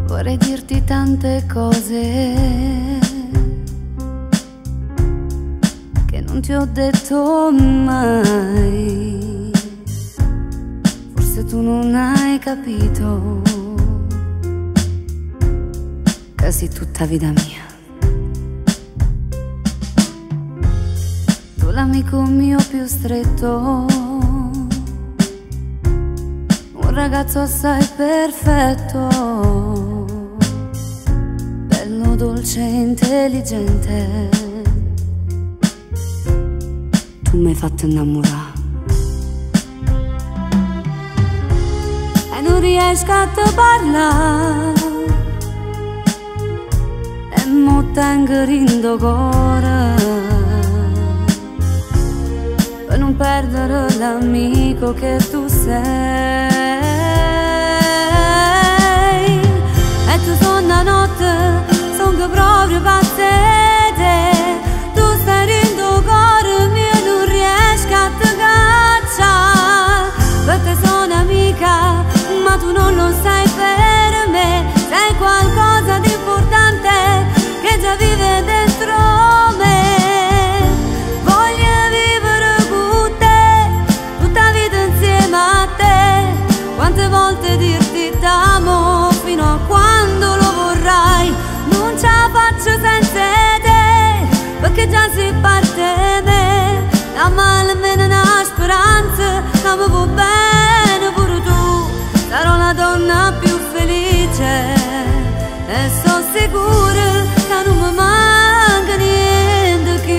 Vorrei dirti tante cose che non ti ho detto mai. Forse tu non hai capito che sei tutta vita mia. Tu l'amico mio più stretto, un ragazzo assai perfetto, dolce e intelligente. Tu mi hai fatto innamorare e non riesco a te parlare, e mo tengo rindo cuore per non perdere l'amico che tu sei. E tu sono notte che proprio pazzete, tu stai rindo cuore mio, non riesco a te cacciare. Per te sono amica, ma tu non lo sai per me. Sei qualcosa di importante che già vive dentro me. Voglio vivere con te, tutta la vita insieme a te. Quante volte dirti t'amo fino a quando lo vorrai. Non ce la faccio senza te, perché già si parte me. Da male almeno una speranza, che mi va bene pure tu. Sarò la donna più felice e sono sicura che non mi manca niente più.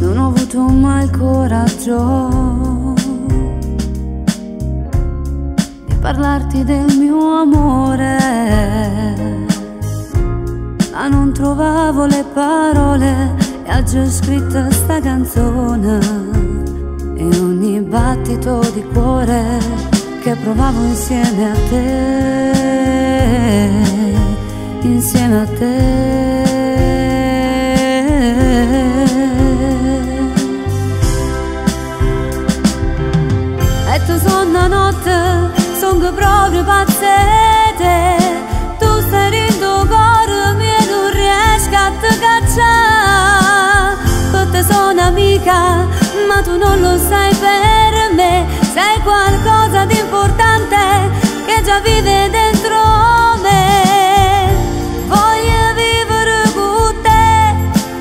Non ho avuto mai il coraggio di parlarti del mio amore, ma non trovavo le parole e ho già scritto sta canzone. In ogni battito di cuore che provavo insieme a te, insieme a te. E tu sono notte, sono proprio pazzete, tu stai rindo cuore mio, non riesco a te cacciare. Con te sono amica, ma tu non lo sai per me. Sei qualcosa di importante che già vive dentro me. Voglio vivere con te,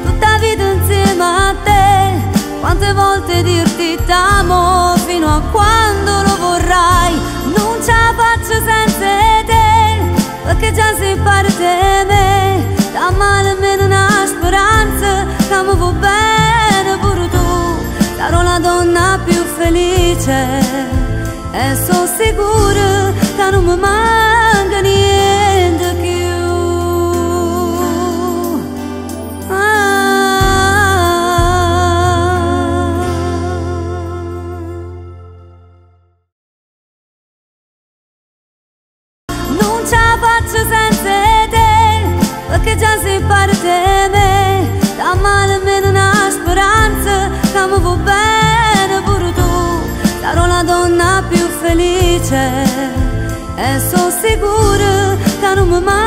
tutta la vita insieme a te. Quante volte dirti t'amo fino a quando lo vorrai. Non ce la faccio senza te, perché già si parte me. Da male almeno una speranza, che mi va bene pure tu. Sarò la donna più felice e sono sicura che non mi manca niente più. Non ce la faccio senza te, perché già si parte me. Da male almeno una speranza, che mi va bene pure tu. Sarò la donna più felice e sono sicura che non mi manca